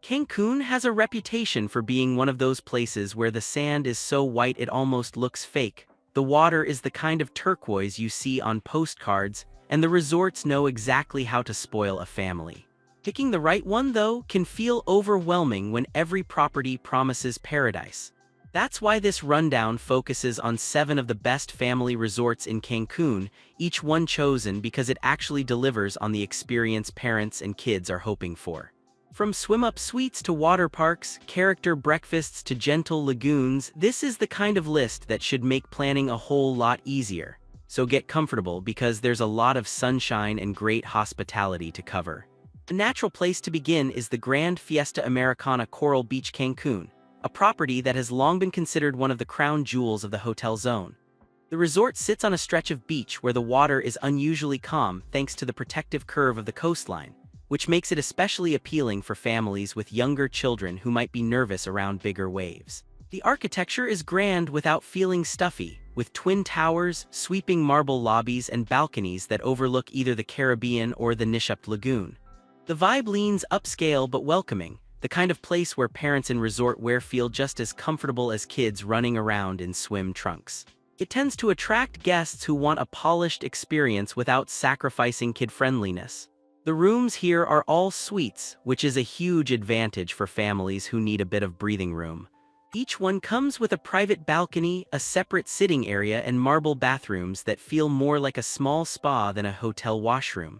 Cancun has a reputation for being one of those places where the sand is so white it almost looks fake. The water is the kind of turquoise you see on postcards, and the resorts know exactly how to spoil a family. Picking the right one, though, can feel overwhelming when every property promises paradise. That's why this rundown focuses on 7 of the best family resorts in Cancun, each one chosen because it actually delivers on the experience parents and kids are hoping for. From swim-up suites to water parks, character breakfasts to gentle lagoons, this is the kind of list that should make planning a whole lot easier. So get comfortable because there's a lot of sunshine and great hospitality to cover. A natural place to begin is the Grand Fiesta Americana Coral Beach Cancun, a property that has long been considered one of the crown jewels of the hotel zone. The resort sits on a stretch of beach where the water is unusually calm thanks to the protective curve of the coastline, which makes it especially appealing for families with younger children who might be nervous around bigger waves. The architecture is grand without feeling stuffy, with twin towers, sweeping marble lobbies, and balconies that overlook either the Caribbean or the Nishupt Lagoon. The vibe leans upscale but welcoming, the kind of place where parents in resort wear feel just as comfortable as kids running around in swim trunks. It tends to attract guests who want a polished experience without sacrificing kid-friendliness. The rooms here are all suites, which is a huge advantage for families who need a bit of breathing room. Each one comes with a private balcony, a separate sitting area, and marble bathrooms that feel more like a small spa than a hotel washroom.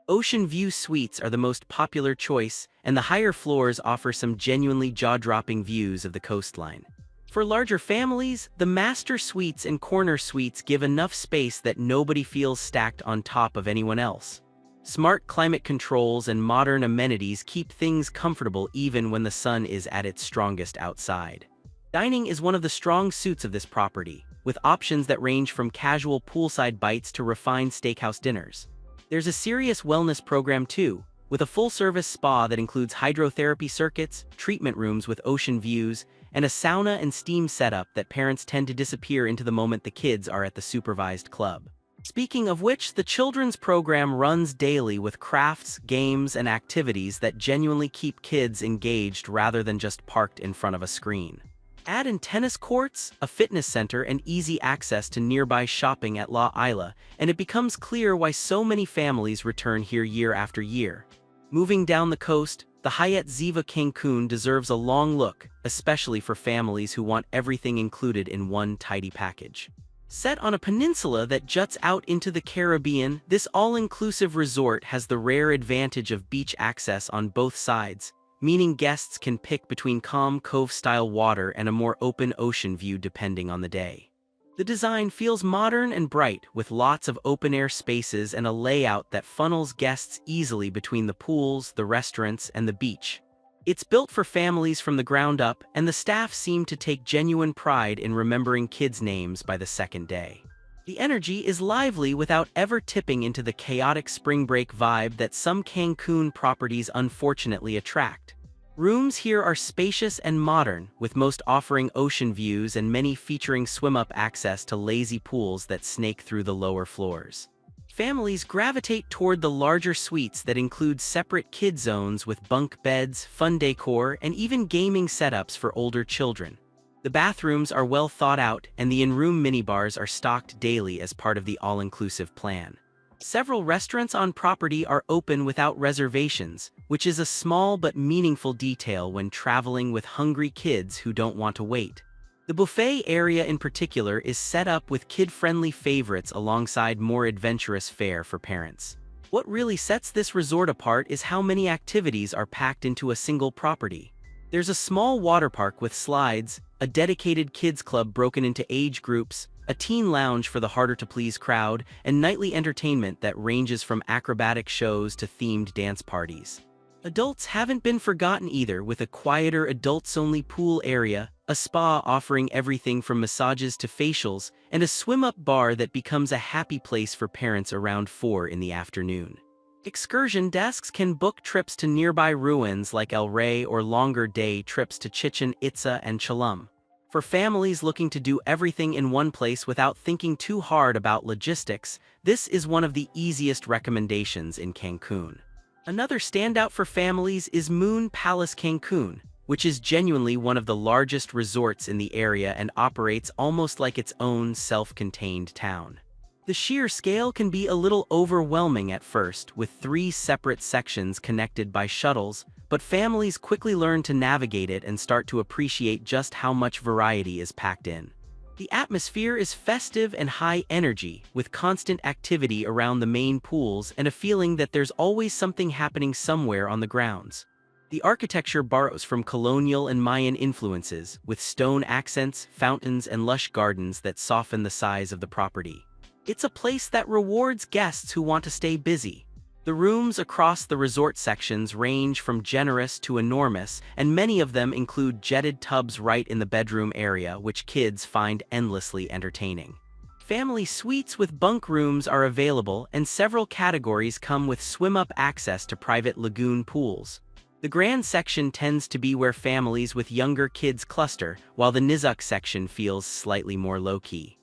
Ocean view suites are the most popular choice, and the higher floors offer some genuinely jaw-dropping views of the coastline. For larger families, the master suites and corner suites give enough space that nobody feels stacked on top of anyone else. Smart climate controls and modern amenities keep things comfortable even when the sun is at its strongest outside. Dining is one of the strong suits of this property, with options that range from casual poolside bites to refined steakhouse dinners. There's a serious wellness program too, with a full-service spa that includes hydrotherapy circuits, treatment rooms with ocean views, and a sauna and steam setup that parents tend to disappear into the moment the kids are at the supervised club. Speaking of which, the children's program runs daily with crafts, games, and activities that genuinely keep kids engaged rather than just parked in front of a screen. Add in tennis courts, a fitness center, and easy access to nearby shopping at La Isla, and it becomes clear why so many families return here year after year. Moving down the coast, the Hyatt Ziva Cancun deserves a long look, especially for families who want everything included in one tidy package. Set on a peninsula that juts out into the Caribbean, this all-inclusive resort has the rare advantage of beach access on both sides, meaning guests can pick between calm cove-style water and a more open ocean view depending on the day. The design feels modern and bright, with lots of open-air spaces and a layout that funnels guests easily between the pools, the restaurants, and the beach. It's built for families from the ground up, and the staff seem to take genuine pride in remembering kids' names by the second day. The energy is lively without ever tipping into the chaotic spring break vibe that some Cancun properties unfortunately attract. Rooms here are spacious and modern, with most offering ocean views and many featuring swim-up access to lazy pools that snake through the lower floors. Families gravitate toward the larger suites that include separate kid zones with bunk beds, fun decor, and even gaming setups for older children. The bathrooms are well thought out, and the in-room minibars are stocked daily as part of the all-inclusive plan. Several restaurants on property are open without reservations, which is a small but meaningful detail when traveling with hungry kids who don't want to wait. The buffet area in particular is set up with kid-friendly favorites alongside more adventurous fare for parents. What really sets this resort apart is how many activities are packed into a single property. There's a small water park with slides, a dedicated kids club broken into age groups, a teen lounge for the harder-to-please crowd, and nightly entertainment that ranges from acrobatic shows to themed dance parties. Adults haven't been forgotten either, with a quieter adults-only pool area, a spa offering everything from massages to facials, and a swim-up bar that becomes a happy place for parents around 4 in the afternoon. Excursion desks can book trips to nearby ruins like El Rey or longer day trips to Chichen Itza and Cholum. For families looking to do everything in one place without thinking too hard about logistics, this is one of the easiest recommendations in Cancun. Another standout for families is Moon Palace Cancun, which is genuinely one of the largest resorts in the area and operates almost like its own self-contained town. The sheer scale can be a little overwhelming at first, with 3 separate sections connected by shuttles, but families quickly learn to navigate it and start to appreciate just how much variety is packed in. The atmosphere is festive and high energy, with constant activity around the main pools and a feeling that there's always something happening somewhere on the grounds. The architecture borrows from colonial and Mayan influences, with stone accents, fountains, and lush gardens that soften the size of the property. It's a place that rewards guests who want to stay busy. The rooms across the resort sections range from generous to enormous, and many of them include jetted tubs right in the bedroom area, which kids find endlessly entertaining. Family suites with bunk rooms are available, and several categories come with swim-up access to private lagoon pools. The grand section tends to be where families with younger kids cluster, while the Nizuk section feels slightly more low-key.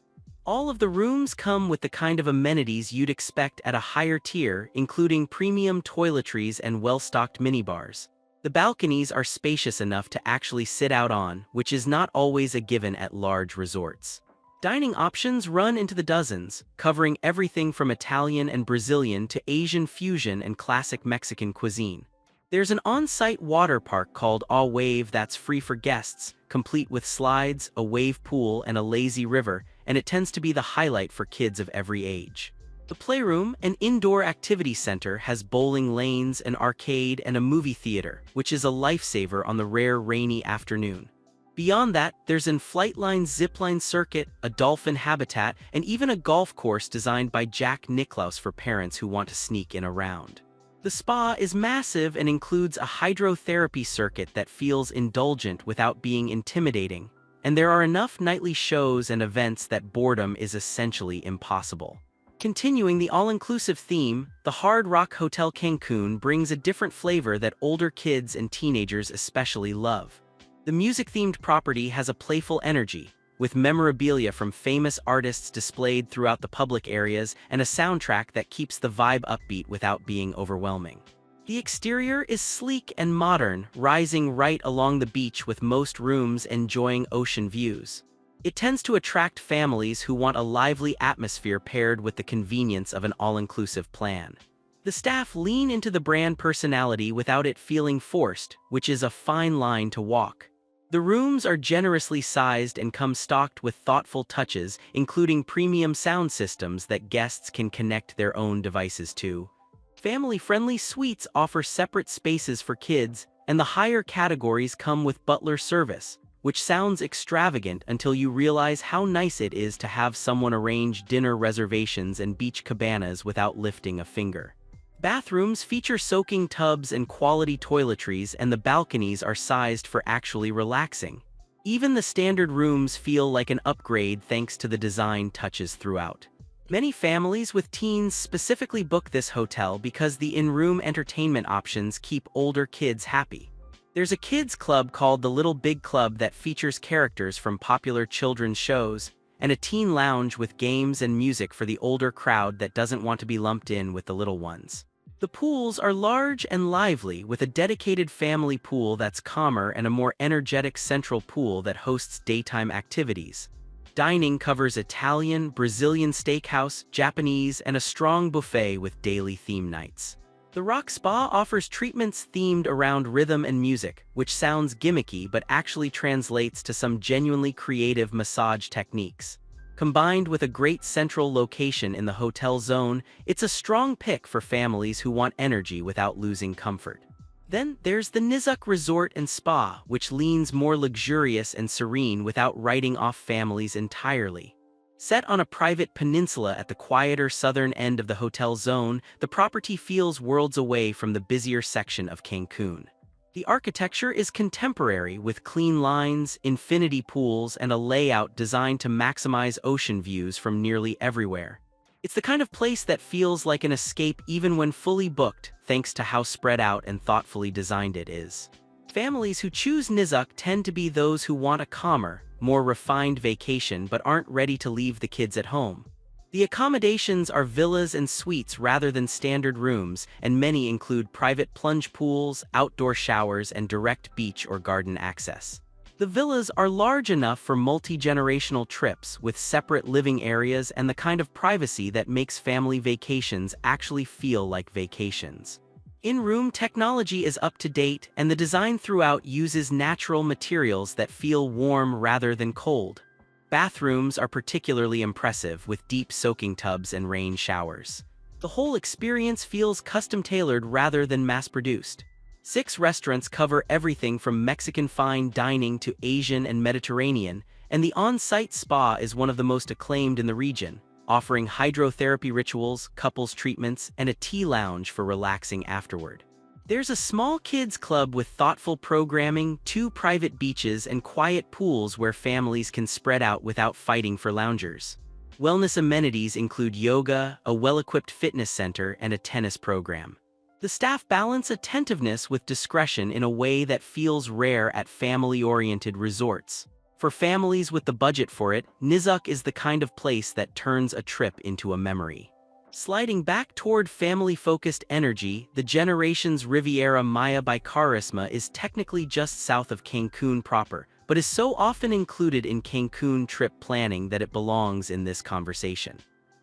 All of the rooms come with the kind of amenities you'd expect at a higher tier, including premium toiletries and well-stocked minibars. The balconies are spacious enough to actually sit out on, which is not always a given at large resorts. Dining options run into the dozens, covering everything from Italian and Brazilian to Asian fusion and classic Mexican cuisine. There's an on-site water park called A Wave that's free for guests, complete with slides, a wave pool, and a lazy river, and it tends to be the highlight for kids of every age. The Playroom, an indoor activity center, has bowling lanes, an arcade, and a movie theater, which is a lifesaver on the rare rainy afternoon. Beyond that, there's an Flightline zipline circuit, a dolphin habitat, and even a golf course designed by Jack Nicklaus for parents who want to sneak in a round. The spa is massive and includes a hydrotherapy circuit that feels indulgent without being intimidating, and there are enough nightly shows and events that boredom is essentially impossible. Continuing the all-inclusive theme, the Hard Rock Hotel Cancun brings a different flavor that older kids and teenagers especially love. The music-themed property has a playful energy, with memorabilia from famous artists displayed throughout the public areas and a soundtrack that keeps the vibe upbeat without being overwhelming. The exterior is sleek and modern, rising right along the beach with most rooms enjoying ocean views. It tends to attract families who want a lively atmosphere paired with the convenience of an all-inclusive plan. The staff lean into the brand personality without it feeling forced, which is a fine line to walk. The rooms are generously sized and come stocked with thoughtful touches, including premium sound systems that guests can connect their own devices to. Family-friendly suites offer separate spaces for kids, and the higher categories come with butler service, which sounds extravagant until you realize how nice it is to have someone arrange dinner reservations and beach cabanas without lifting a finger. Bathrooms feature soaking tubs and quality toiletries, and the balconies are sized for actually relaxing. Even the standard rooms feel like an upgrade thanks to the design touches throughout. Many families with teens specifically book this hotel because the in-room entertainment options keep older kids happy. There's a kids club called the Little Big Club that features characters from popular children's shows, and a teen lounge with games and music for the older crowd that doesn't want to be lumped in with the little ones. The pools are large and lively, with a dedicated family pool that's calmer and a more energetic central pool that hosts daytime activities. Dining covers Italian, Brazilian steakhouse, Japanese, and a strong buffet with daily theme nights. The Rock Spa offers treatments themed around rhythm and music, which sounds gimmicky but actually translates to some genuinely creative massage techniques. Combined with a great central location in the hotel zone, it's a strong pick for families who want energy without losing comfort. Then there's the Nizuk Resort and Spa, which leans more luxurious and serene without writing off families entirely. Set on a private peninsula at the quieter southern end of the hotel zone, the property feels worlds away from the busier section of Cancun. The architecture is contemporary, with clean lines, infinity pools, and a layout designed to maximize ocean views from nearly everywhere. It's the kind of place that feels like an escape even when fully booked, thanks to how spread out and thoughtfully designed it is. Families who choose Nizuk tend to be those who want a calmer, more refined vacation but aren't ready to leave the kids at home. The accommodations are villas and suites rather than standard rooms, and many include private plunge pools, outdoor showers, and direct beach or garden access. The villas are large enough for multi-generational trips with separate living areas and the kind of privacy that makes family vacations actually feel like vacations. In-room technology is up to date, and the design throughout uses natural materials that feel warm rather than cold. Bathrooms are particularly impressive with deep soaking tubs and rain showers. The whole experience feels custom-tailored rather than mass-produced. 6 restaurants cover everything from Mexican fine dining to Asian and Mediterranean, and the on-site spa is one of the most acclaimed in the region, offering hydrotherapy rituals, couples treatments, and a tea lounge for relaxing afterward. There's a small kids club with thoughtful programming, 2 private beaches, and quiet pools where families can spread out without fighting for loungers. Wellness amenities include yoga, a well-equipped fitness center, and a tennis program. The staff balance attentiveness with discretion in a way that feels rare at family-oriented resorts. For families with the budget for it, Nizuk is the kind of place that turns a trip into a memory. Sliding back toward family-focused energy, the Generations Riviera Maya by Carisma is technically just south of Cancun proper, but is so often included in Cancun trip planning that it belongs in this conversation.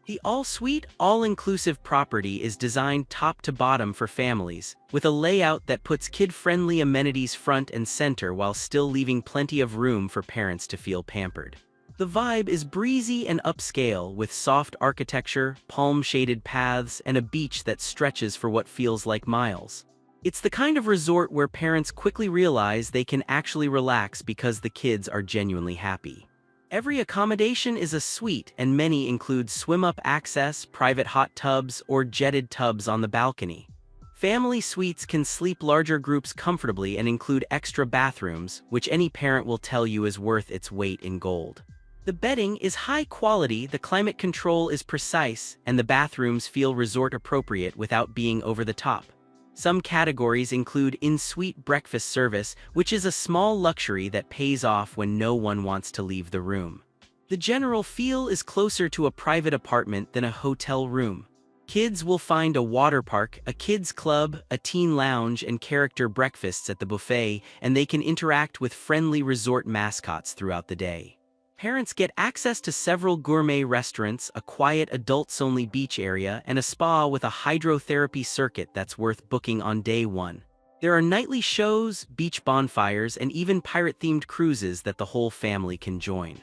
The all-suite, all-inclusive property is designed top to bottom for families, with a layout that puts kid-friendly amenities front and center while still leaving plenty of room for parents to feel pampered. The vibe is breezy and upscale, with soft architecture, palm-shaded paths, and a beach that stretches for what feels like miles. It's the kind of resort where parents quickly realize they can actually relax because the kids are genuinely happy. Every accommodation is a suite, and many include swim-up access, private hot tubs, or jetted tubs on the balcony. Family suites can sleep larger groups comfortably and include extra bathrooms, which any parent will tell you is worth its weight in gold. The bedding is high quality, the climate control is precise, and the bathrooms feel resort-appropriate without being over the top. Some categories include in-suite breakfast service, which is a small luxury that pays off when no one wants to leave the room. The general feel is closer to a private apartment than a hotel room. Kids will find a water park, a kids club, a teen lounge, and character breakfasts at the buffet, and they can interact with friendly resort mascots throughout the day. Parents get access to several gourmet restaurants, a quiet adults-only beach area, and a spa with a hydrotherapy circuit that's worth booking on day 1. There are nightly shows, beach bonfires, and even pirate-themed cruises that the whole family can join.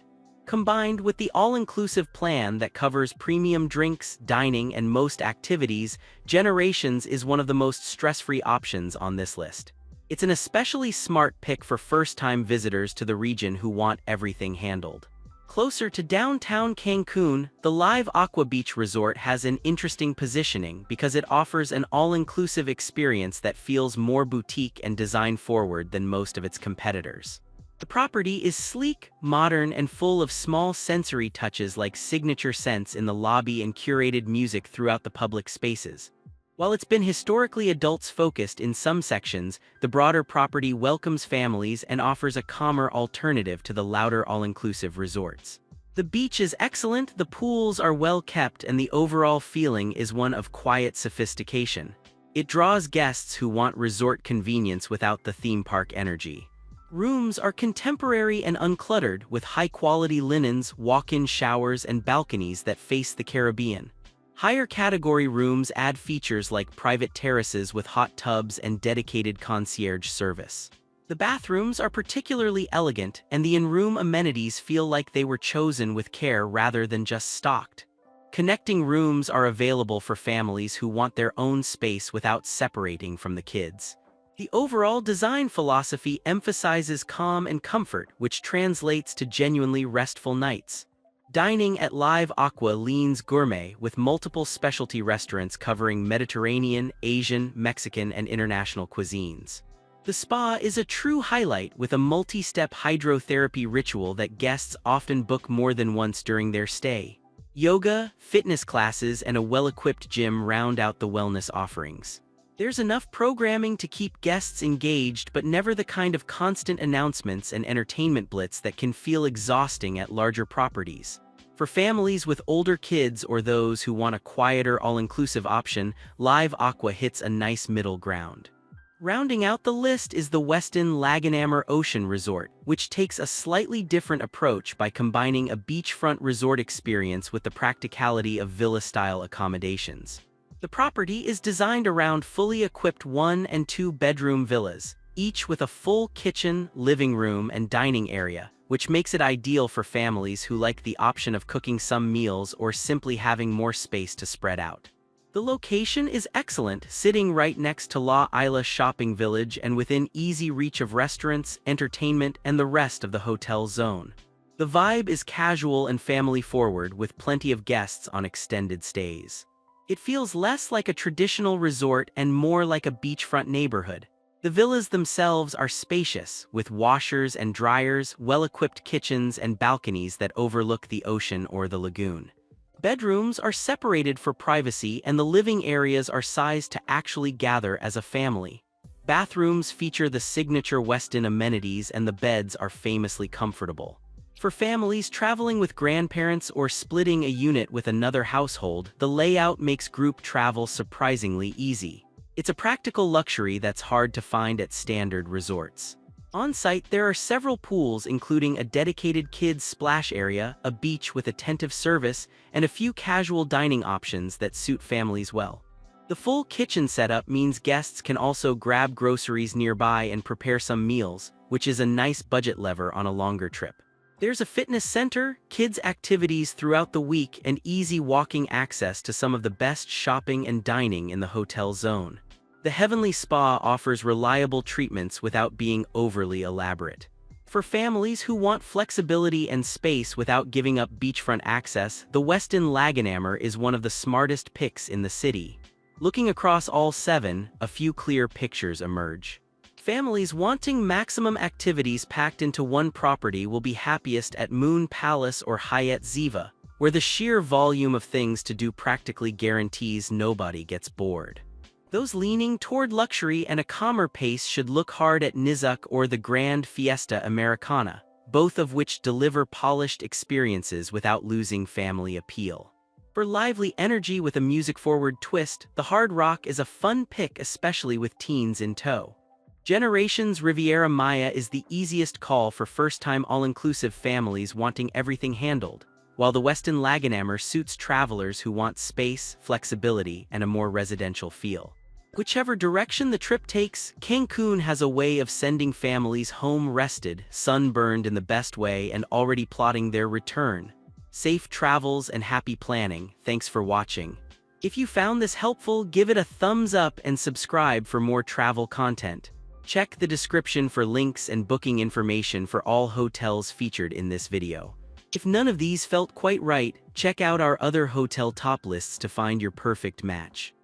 Combined with the all-inclusive plan that covers premium drinks, dining, and most activities, Generations is one of the most stress-free options on this list. It's an especially smart pick for first-time visitors to the region who want everything handled. Closer to downtown Cancun, the Live Aqua Beach Resort has an interesting positioning because it offers an all-inclusive experience that feels more boutique and design-forward than most of its competitors. The property is sleek, modern, and full of small sensory touches like signature scents in the lobby and curated music throughout the public spaces. While it's been historically adults-focused in some sections, the broader property welcomes families and offers a calmer alternative to the louder all-inclusive resorts. The beach is excellent, the pools are well-kept, and the overall feeling is one of quiet sophistication. It draws guests who want resort convenience without the theme park energy. Rooms are contemporary and uncluttered, with high-quality linens, walk-in showers, and balconies that face the Caribbean. Higher category rooms add features like private terraces with hot tubs and dedicated concierge service. The bathrooms are particularly elegant, and the in-room amenities feel like they were chosen with care rather than just stocked. Connecting rooms are available for families who want their own space without separating from the kids. The overall design philosophy emphasizes calm and comfort, which translates to genuinely restful nights. Dining at Live Aqua leans gourmet with multiple specialty restaurants covering Mediterranean, Asian, Mexican, and international cuisines. The spa is a true highlight with a multi-step hydrotherapy ritual that guests often book more than once during their stay. Yoga, fitness classes, and a well-equipped gym round out the wellness offerings. There's enough programming to keep guests engaged, but never the kind of constant announcements and entertainment blitz that can feel exhausting at larger properties. For families with older kids or those who want a quieter all-inclusive option, Live Aqua hits a nice middle ground. Rounding out the list is the Westin Lagunamer Ocean Resort, which takes a slightly different approach by combining a beachfront resort experience with the practicality of villa-style accommodations. The property is designed around fully equipped 1- and 2-bedroom villas, each with a full kitchen, living room, and dining area, which makes it ideal for families who like the option of cooking some meals or simply having more space to spread out. The location is excellent, sitting right next to La Isla Shopping Village and within easy reach of restaurants, entertainment, and the rest of the hotel zone. The vibe is casual and family-forward, with plenty of guests on extended stays. It feels less like a traditional resort and more like a beachfront neighborhood. The villas themselves are spacious, with washers and dryers, well-equipped kitchens, and balconies that overlook the ocean or the lagoon. Bedrooms are separated for privacy, and the living areas are sized to actually gather as a family. Bathrooms feature the signature Westin amenities, and the beds are famously comfortable. For families traveling with grandparents or splitting a unit with another household, the layout makes group travel surprisingly easy. It's a practical luxury that's hard to find at standard resorts. On-site, there are several pools, including a dedicated kids' splash area, a beach with attentive service, and a few casual dining options that suit families well. The full kitchen setup means guests can also grab groceries nearby and prepare some meals, which is a nice budget lever on a longer trip. There's a fitness center, kids' activities throughout the week, and easy walking access to some of the best shopping and dining in the hotel zone. The Heavenly Spa offers reliable treatments without being overly elaborate. For families who want flexibility and space without giving up beachfront access, the Westin Lagunamer is one of the smartest picks in the city. Looking across all 7, a few clear pictures emerge. Families wanting maximum activities packed into one property will be happiest at Moon Palace or Hyatt Ziva, where the sheer volume of things to do practically guarantees nobody gets bored. Those leaning toward luxury and a calmer pace should look hard at Nizuk or the Grand Fiesta Americana, both of which deliver polished experiences without losing family appeal. For lively energy with a music-forward twist, the Hard Rock is a fun pick, especially with teens in tow. Generations Riviera Maya is the easiest call for first-time all-inclusive families wanting everything handled, while the Westin Lagunamer suits travelers who want space, flexibility, and a more residential feel. Whichever direction the trip takes, Cancun has a way of sending families home rested, sunburned in the best way, and already plotting their return. Safe travels and happy planning. Thanks for watching. If you found this helpful, give it a thumbs up and subscribe for more travel content. Check the description for links and booking information for all hotels featured in this video. If none of these felt quite right, check out our other hotel top lists to find your perfect match.